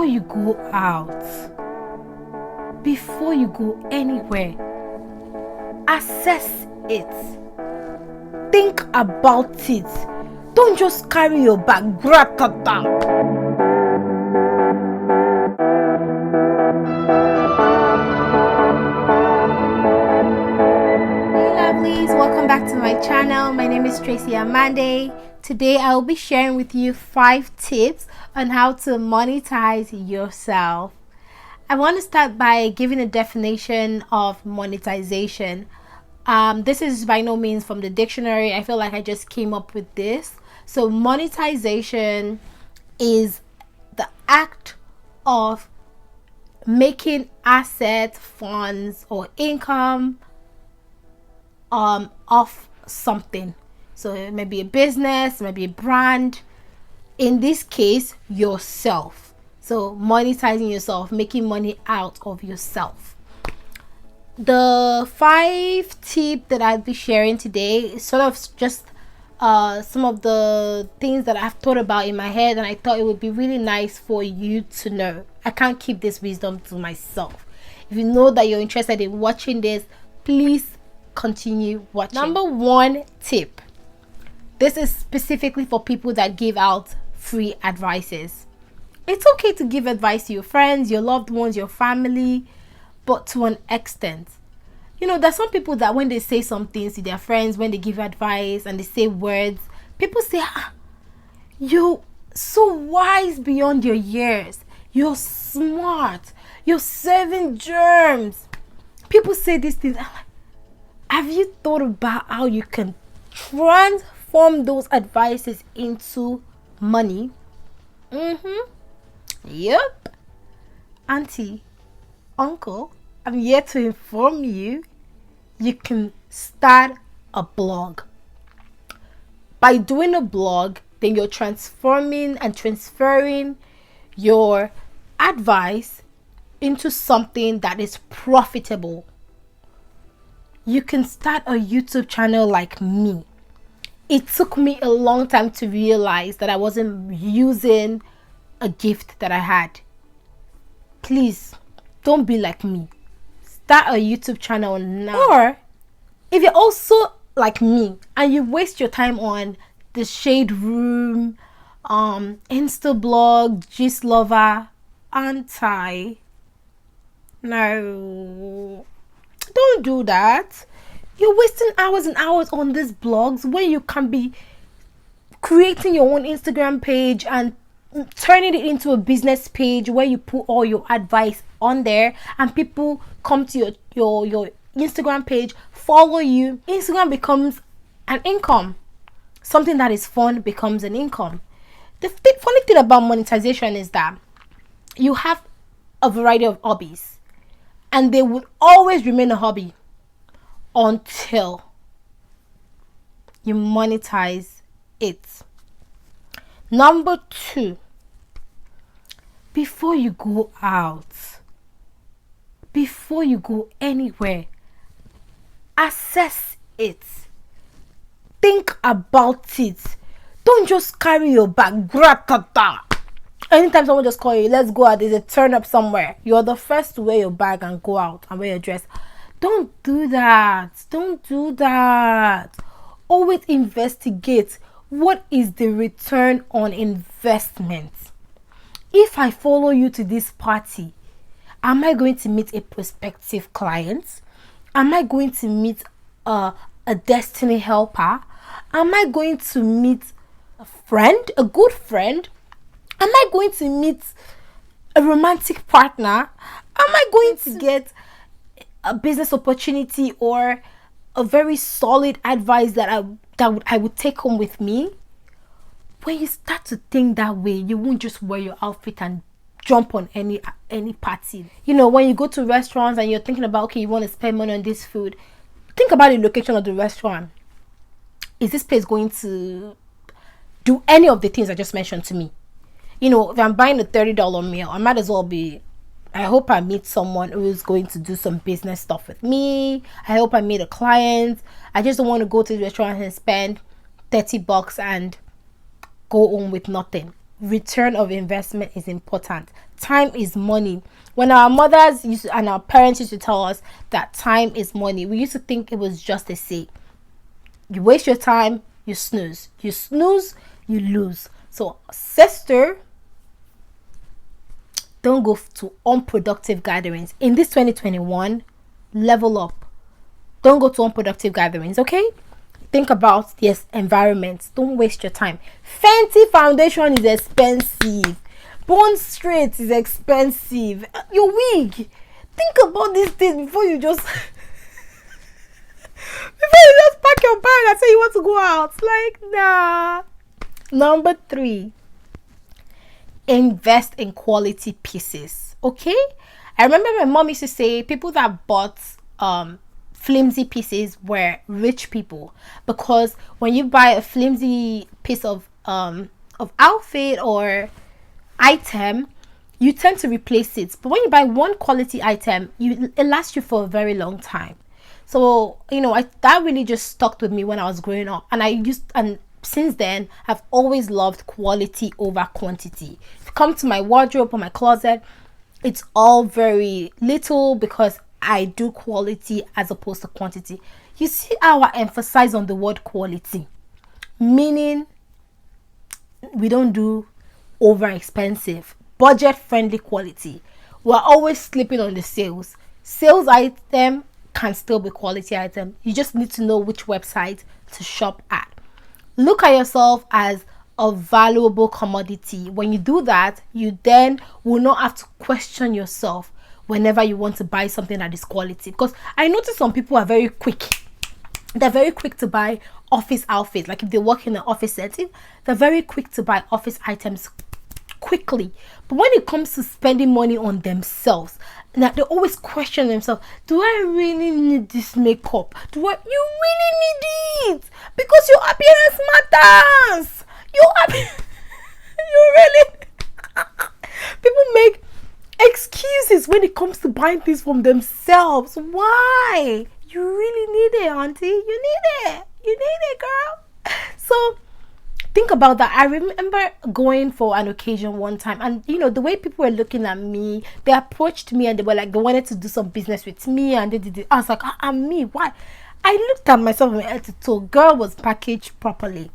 before you go out, before you go anywhere, assess it. Think about it. Don't just carry your bag. Gratata. Lovelies, welcome back to my channel. My name is Tracyamande. Today I will be sharing with you 5 tips on how to monetize yourself. I want to start by giving a definition of monetization. This is by no means from the dictionary. I feel like I just came up with this. So monetization is the act of making assets, funds, or income of something. So it may be a business, it may be a brand. In this case, yourself. So monetizing yourself, making money out of yourself. The 5 tips that I'll be sharing today is sort of just some of the things that I've thought about in my head, and I thought it would be really nice for you to know. I can't keep this wisdom to myself. If you know that you're interested in watching this, please continue watching. Number 1 tip. This is specifically for people that give out free advices. It's okay to give advice to your friends, your loved ones, your family, but to an extent. You know, there's some people that when they say some things to their friends, when they give advice and they say words, people say, you're so wise beyond your years. You're smart. You're serving germs. People say these things. I'm like, have you thought about how you can transform those advices into money? Yep. Auntie, uncle, I'm here to inform you. You can start a blog. By doing a blog, then you're transforming and transferring your advice into something that is profitable. You can start a YouTube channel like me. It took me a long time to realize that I wasn't using a gift that I had. Please, don't be like me. Start a YouTube channel now. Or if you're also like me and you waste your time on the Shade Room, Insta blog, Gist Lover, no, don't do that. You're wasting hours and hours on these blogs when you can be creating your own Instagram page and turning it into a business page where you put all your advice on there and people come to your Instagram page, follow you. Instagram becomes an income. Something that is fun becomes an income. The funny thing about monetization is that you have a variety of hobbies and they will always remain a hobby until you monetize it. Number 2, before you go out, before you go anywhere, assess it. Think about it. Don't just carry your bag. Gratata. Anytime someone just call you, let's go out, there's a turn up somewhere, you're the first to wear your bag and go out and wear your dress. Don't do that. Don't do that. Always investigate what is the return on investment. If I follow you to this party, am I going to meet a prospective client? Am I going to meet a destiny helper? Am I going to meet a friend, a good friend? Am I going to meet a romantic partner? Am I going to get a business opportunity or a very solid advice that I would take home with me? When you start to think that way, you won't just wear your outfit and jump on any party. You know, when you go to restaurants and you're thinking about, okay, you want to spend money on this food, think about the location of the restaurant. Is this place going to do any of the things I just mentioned to me? You know, if I'm buying a $30 meal, I might as well I hope I meet someone who is going to do some business stuff with me. I hope I meet a client. I just don't want to go to the restaurant and spend $30 and go home with nothing. return of investment is important. Time is money. When our mothers and our parents used to tell us that time is money, we used to think it was just a say. You waste your time, you snooze. You snooze, you lose. So, sister, don't go to unproductive gatherings. In this 2021, level up. Don't go to unproductive gatherings, okay? Think about this environment. Don't waste your time. Fenty foundation is expensive. Bond Straight is expensive. Your wig. Think about these things before you just pack your bag and say you want to go out. Like, nah. Number 3, invest in quality pieces. Okay? I remember my mom used to say people that bought flimsy pieces were rich people, because when you buy a flimsy piece of outfit or item, you tend to replace it. But when you buy one quality item, it lasts you for a very long time. So that really just stuck with me when I was growing up, and since then I've always loved quality over quantity. If you come to my wardrobe or my closet, it's all very little because I do quality as opposed to quantity. You see how I emphasize on the word quality, meaning we don't do over expensive, budget friendly quality. We're always sleeping on the sales item can still be quality item. You just need to know which website to shop at. Look at yourself as a valuable commodity. When you do that, you then will not have to question yourself whenever you want to buy something that is quality. Because I notice some people are very quick. They're very quick to buy office outfits. Like if they work in an office setting, they're very quick to buy office items quickly. But when it comes to spending money on themselves, now they always question themselves, do I really need this makeup? You really need it, because your appearance matters. You really people make excuses when it comes to buying things from themselves. Why? You really need it, auntie. You need it, girl. So think about that. I remember going for an occasion one time, and the way people were looking at me, they approached me and they were like, they wanted to do some business with me, and they did it. I was like, I'm me. Why? I looked at myself from head to toe. Girl was packaged properly.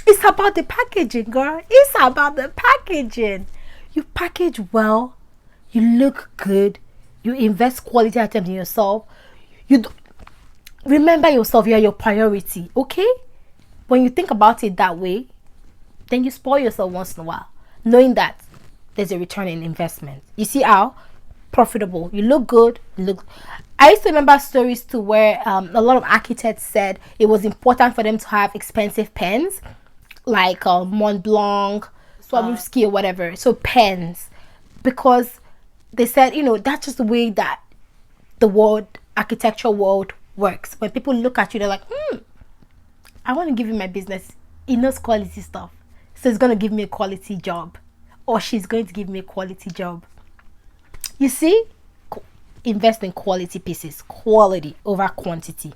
It's about the packaging, girl. It's about the packaging. You package well, you look good, you invest quality items in yourself. Remember yourself. You are your priority, okay? When you think about it that way, then you spoil yourself once in a while, knowing that there's a return in investment. You see how profitable you look. Good. I used to remember stories too where a lot of architects said it was important for them to have expensive pens, like Mont Blanc, Swarovski, or whatever. So pens, because they said that's just the way that the architecture world works. When people look at you, they're like, I want to give you my business. It knows quality stuff. So it's going to give me a quality job. Or she's going to give me a quality job. You see? Invest in quality pieces. Quality over quantity.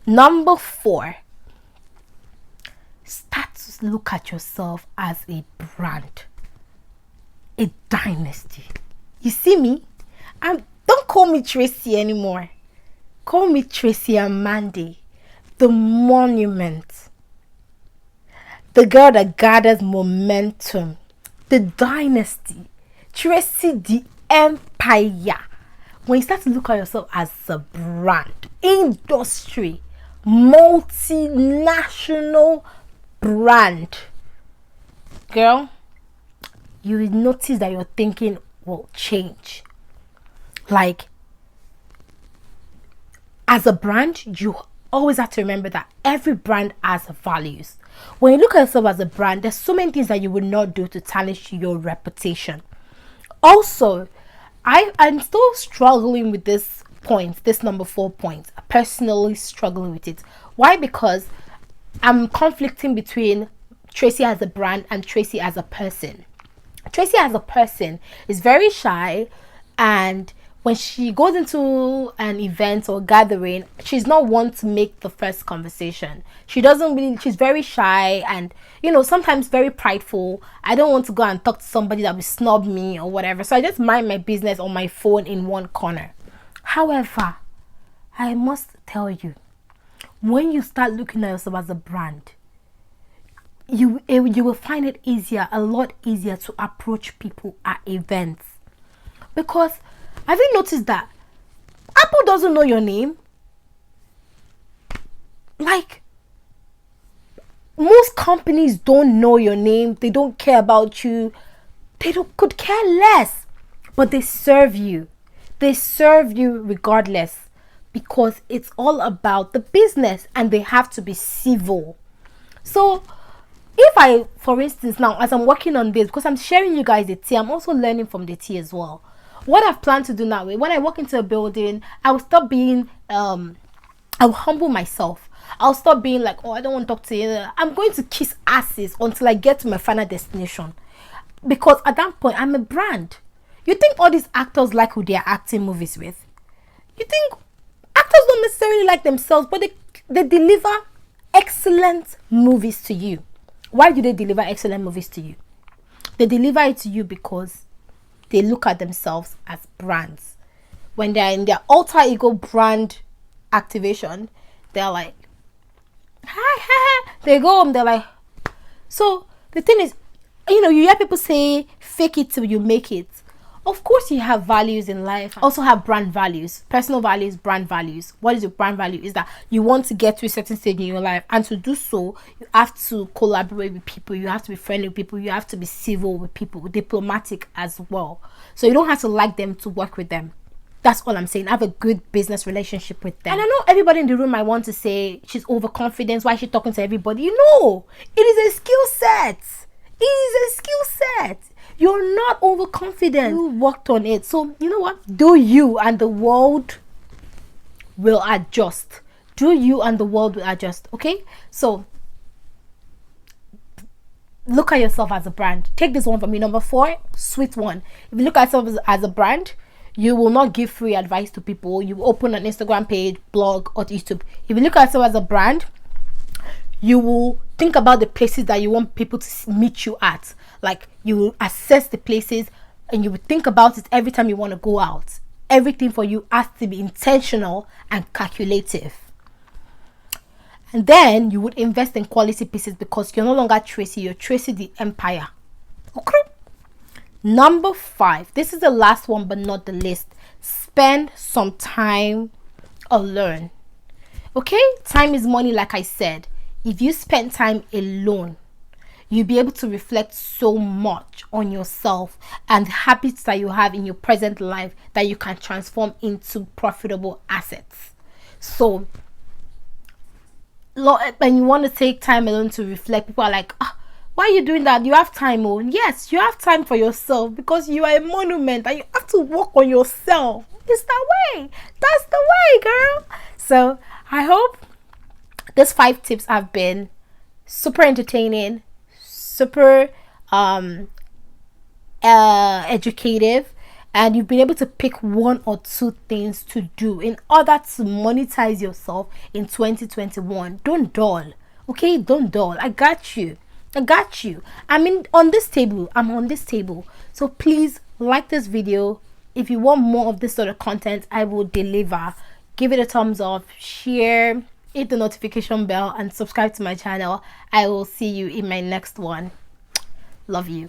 Number 4. Start to look at yourself as a brand. A dynasty. You see me? Don't call me Tracy anymore. Call me tracyamande. The monument. The girl that gathers momentum. The dynasty. Tracy the empire. When you start to look at yourself as a brand, industry, multinational brand, girl, you will notice that your thinking will change. Like, as a brand, you always have to remember that every brand has values. When you look at yourself as a brand, there's so many things that you will not do to tarnish your reputation. Also, I'm still struggling with this number 4 point. Personally struggling with it. Why? Because I'm conflicting between Tracy as a brand and Tracy as a person. Tracy as a person is very shy, and when she goes into an event or gathering, she's not one to make the first conversation. She's very shy and, sometimes very prideful. I don't want to go and talk to somebody that will snub me or whatever. So I just mind my business on my phone in one corner. However, I must tell you, when you start looking at yourself as a brand, you will find it a lot easier to approach people at events. Because have you noticed that Apple doesn't know your name? Like, most companies don't know your name. They don't care about you. Could care less. But they serve you. They serve you regardless, because it's all about the business and they have to be civil. So if I, for instance, now as I'm working on this, because I'm sharing you guys the tea, I'm also learning from the tea as well. What I've planned to do now, when I walk into a building, I will stop being, I'll humble myself. I'll stop being like, oh, I don't want to talk to you. I'm going to kiss asses until I get to my final destination. Because at that point, I'm a brand. You think all these actors like who they are acting movies with? You think actors don't necessarily like themselves, but they deliver excellent movies to you. Why do they deliver excellent movies to you? They deliver it to you because they look at themselves as brands. When they're in their alter ego brand activation, they're like, hi, hi. They go home, they're like, so the thing is, you hear people say, fake it till you make it. Of course, you have values in life. Also have brand values, personal values, brand values. What is your brand value? Is that you want to get to a certain stage in your life, and to do so, you have to collaborate with people. You have to be friendly with people. You have to be civil with people, diplomatic as well. So you don't have to like them to work with them. That's all I'm saying. Have a good business relationship with them. And I know everybody in the room might want to say she's overconfident. Why is she talking to everybody? It is a skill set. It is a skill set. You're not overconfident. You worked on it. So, you know what? Do you, and the world will adjust. Do you, and the world will adjust. Okay? So, look at yourself as a brand. Take this one from me. Number 4, sweet one. If you look at yourself as a brand, you will not give free advice to people. You open an Instagram page, blog, or YouTube. If you look at yourself as a brand, you will think about the places that you want people to meet you at. Like, you will assess the places and you will think about it every time you want to go out. Everything for you has to be intentional and calculative. And then you would invest in quality pieces, because you're no longer Tracy, you're Tracy the Empire. Okay. Number 5. This is the last one but not the least. Spend some time alone. Okay? Time is money, like I said. If you spend time alone, you'll be able to reflect so much on yourself and habits that you have in your present life that you can transform into profitable assets. So, when you want to take time alone to reflect, people are like, why are you doing that? You have time. Oh, yes, you have time for yourself, because you are a monument and you have to work on yourself. It's that way. That's the way, girl. So, I hope these 5 tips have been super entertaining, super educative, and you've been able to pick 1 or 2 things to do in order to monetize yourself in 2021. Don't dull. Okay, don't dull. I got you. I'm on this table. So please like this video. If you want more of this sort of content, I will deliver. Give it a thumbs up, share, hit the notification bell, and subscribe to my channel. I will see you in my next one. Love you.